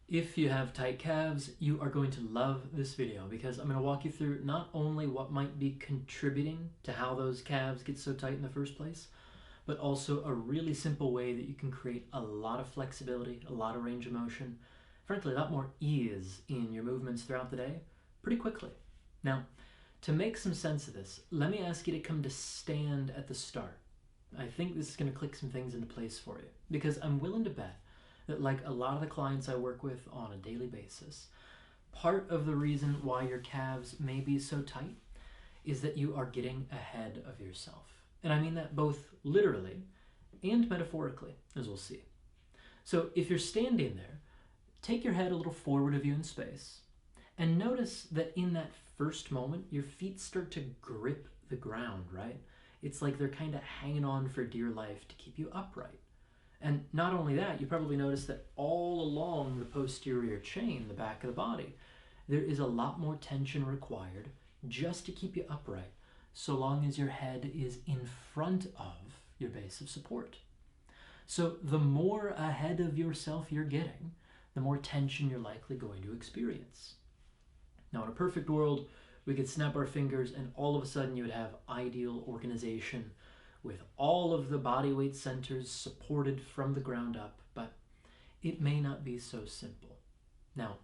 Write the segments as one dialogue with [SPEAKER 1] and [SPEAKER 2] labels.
[SPEAKER 1] If you have tight calves, you are going to love this video because I'm going to walk you through not only what might be contributing to how those calves get so tight in the first place, but also a really simple way that you can create a lot of flexibility, a lot of range of motion, frankly, a lot more ease in your movements throughout the day pretty quickly. Now, to make some sense of this, let me ask you to come to stand at the start. I think this is going to click some things into place for you because I'm willing to bet that, like a lot of the clients I work with on a daily basis, part of the reason why your calves may be so tight is that you are getting ahead of yourself. And I mean that both literally and metaphorically, as we'll see. So if you're standing there, take your head a little forward of you in space and notice that in that first moment, your feet start to grip the ground, right? It's like they're kind of hanging on for dear life to keep you upright. And not only that, you probably notice that all along the posterior chain, the back of the body, there is a lot more tension required just to keep you upright, so long as your head is in front of your base of support. So the more ahead of yourself you're getting, the more tension you're likely going to experience. Now, in a perfect world, we could snap our fingers and all of a sudden you would have ideal organization with all of the body weight centers supported from the ground up, but it may not be so simple. Now,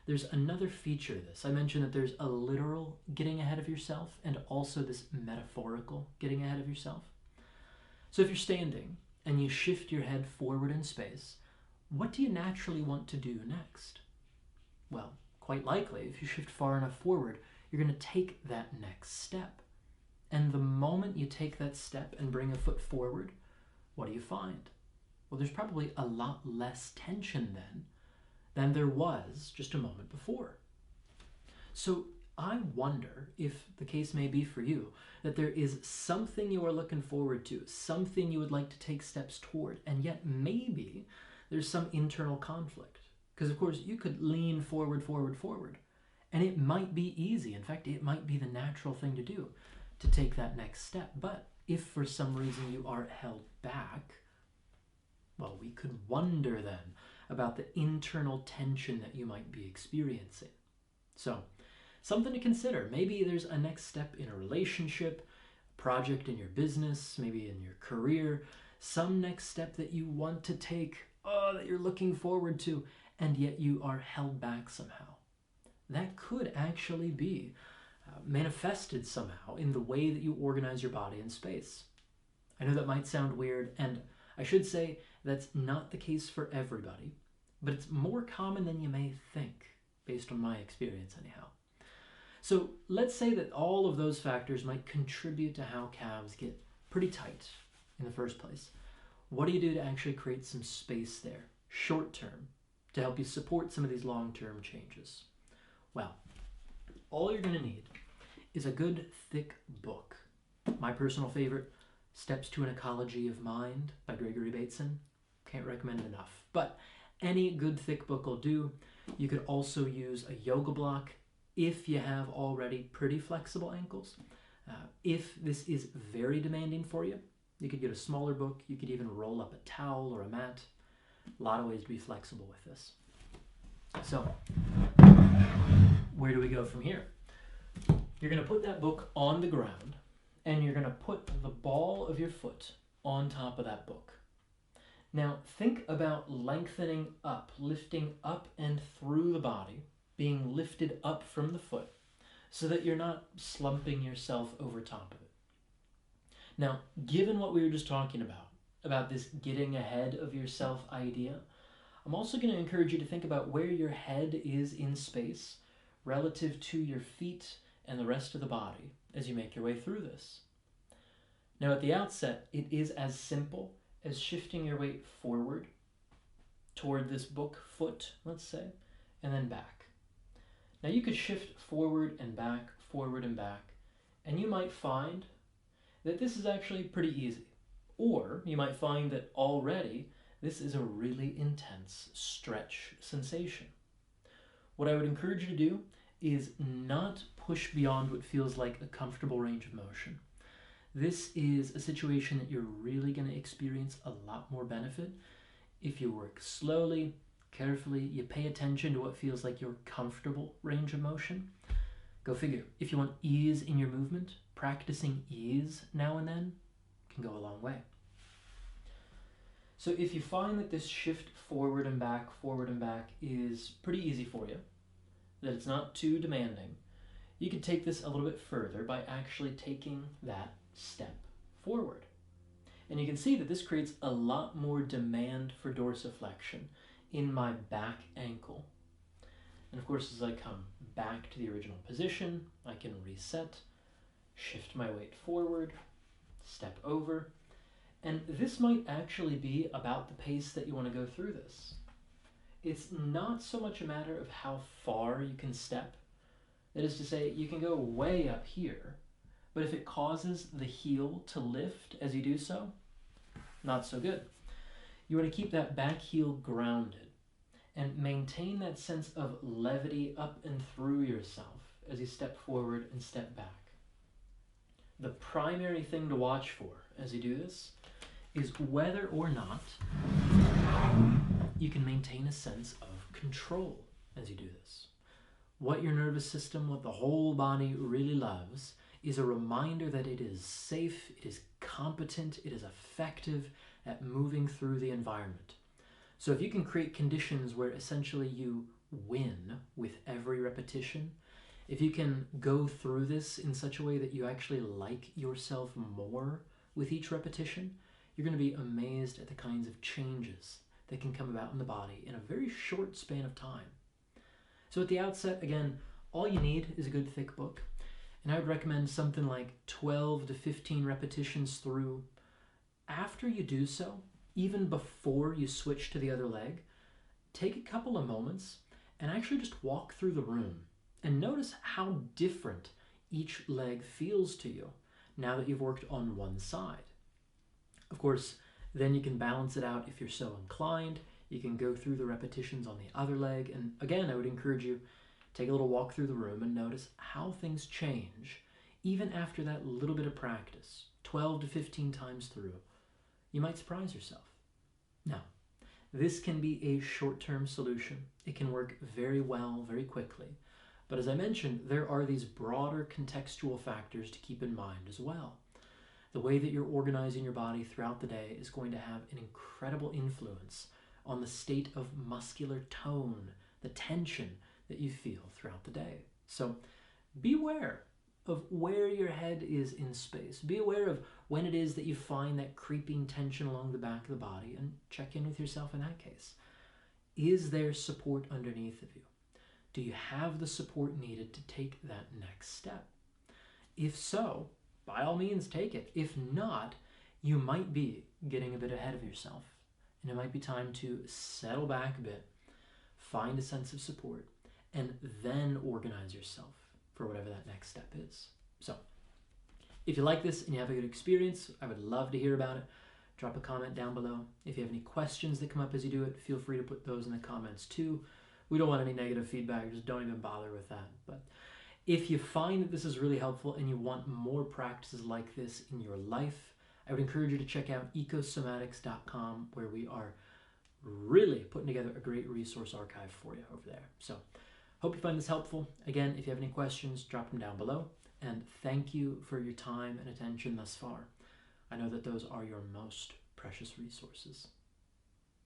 [SPEAKER 1] there's another feature of this. I mentioned that there's a literal getting ahead of yourself and also this metaphorical getting ahead of yourself. So if you're standing and you shift your head forward in space, what do you naturally want to do next? Well, quite likely, if you shift far enough forward, you're going to take that next step. And the moment you take that step and bring a foot forward, what do you find? Well, there's probably a lot less tension then than there was just a moment before. So I wonder if the case may be for you that there is something you are looking forward to, something you would like to take steps toward, and yet maybe there's some internal conflict. Because of course you could lean forward, and it might be easy. In fact, it might be the natural thing to do, to take that next step. But if for some reason you are held back, well, we could wonder then about the internal tension that you might be experiencing. So, something to consider. Maybe there's a next step in a relationship, a project in your business, maybe in your career, some next step that you want to take, that you're looking forward to, and yet you are held back somehow. That could actually be manifested somehow in the way that you organize your body in space. I know that might sound weird, and I should say that's not the case for everybody, but it's more common than you may think, based on my experience anyhow. So let's say that all of those factors might contribute to how calves get pretty tight in the first place. What do you do to actually create some space there, short term, to help you support some of these long-term changes? Well, all you're going to need is a good thick book. My personal favorite, Steps to an Ecology of Mind by Gregory Bateson. Can't recommend it enough. But any good thick book will do. You could also use a yoga block if you have already pretty flexible ankles. If this is very demanding for you, you could get a smaller book. You could even roll up a towel or a mat. A lot of ways to be flexible with this. So, where do we go from here? You're going to put that book on the ground, and you're going to put the ball of your foot on top of that book. Now, think about lengthening up, lifting up and through the body, being lifted up from the foot, so that you're not slumping yourself over top of it. Now, given what we were just talking about this getting ahead of yourself idea, I'm also going to encourage you to think about where your head is in space relative to your feet and the rest of the body as you make your way through this. Now, at the outset, it is as simple as shifting your weight forward toward this book foot, let's say, and then back. Now, you could shift forward and back, and you might find that this is actually pretty easy. Or you might find that already this is a really intense stretch sensation. What I would encourage you to do is not push beyond what feels like a comfortable range of motion. This is a situation that you're really going to experience a lot more benefit if you work slowly, carefully. You pay attention to what feels like your comfortable range of motion. Go figure. If you want ease in your movement, practicing ease now and then can go a long way. So if you find that this shift forward and back is pretty easy for you, that it's not too demanding, you could take this a little bit further by actually taking that step forward. And you can see that this creates a lot more demand for dorsiflexion in my back ankle. And of course, as I come back to the original position, I can reset, shift my weight forward, step over. And this might actually be about the pace that you want to go through this. It's not so much a matter of how far you can step. That is to say, you can go way up here, but if it causes the heel to lift as you do so, not so good. You want to keep that back heel grounded and maintain that sense of levity up and through yourself as you step forward and step back. The primary thing to watch for as you do this is whether or not you can maintain a sense of control as you do this. What your nervous system, what the whole body really loves is a reminder that it is safe, it is competent, it is effective at moving through the environment. So if you can create conditions where essentially you win with every repetition, if you can go through this in such a way that you actually like yourself more with each repetition, you're going to be amazed at the kinds of changes that can come about in the body in a very short span of time. So at the outset, again, all you need is a good thick book. And I would recommend something like 12 to 15 repetitions through. After you do so, even before you switch to the other leg, take a couple of moments and actually just walk through the room and notice how different each leg feels to you now that you've worked on one side. Of course, then you can balance it out if you're so inclined. You can go through the repetitions on the other leg. And again, I would encourage you, take a little walk through the room and notice how things change even after that little bit of practice, 12 to 15 times through. You might surprise yourself. Now, this can be a short-term solution. It can work very well, very quickly. But as I mentioned, there are these broader contextual factors to keep in mind as well. The way that you're organizing your body throughout the day is going to have an incredible influence on the state of muscular tone, the tension that you feel throughout the day. So be aware of where your head is in space. Be aware of when it is that you find that creeping tension along the back of the body and check in with yourself in that case. Is there support underneath of you? Do you have the support needed to take that next step? If so, by all means take it. If not, you might be getting a bit ahead of yourself. And it might be time to settle back a bit, find a sense of support, and then organize yourself for whatever that next step is. So, if you like this and you have a good experience, I would love to hear about it. Drop a comment down below. If you have any questions that come up as you do it, feel free to put those in the comments too. We don't want any negative feedback, just don't even bother with that. But if you find that this is really helpful and you want more practices like this in your life, I would encourage you to check out ecosomatics.com, where we are really putting together a great resource archive for you over there. So, hope you find this helpful. Again, if you have any questions, drop them down below. And thank you for your time and attention thus far. I know that those are your most precious resources.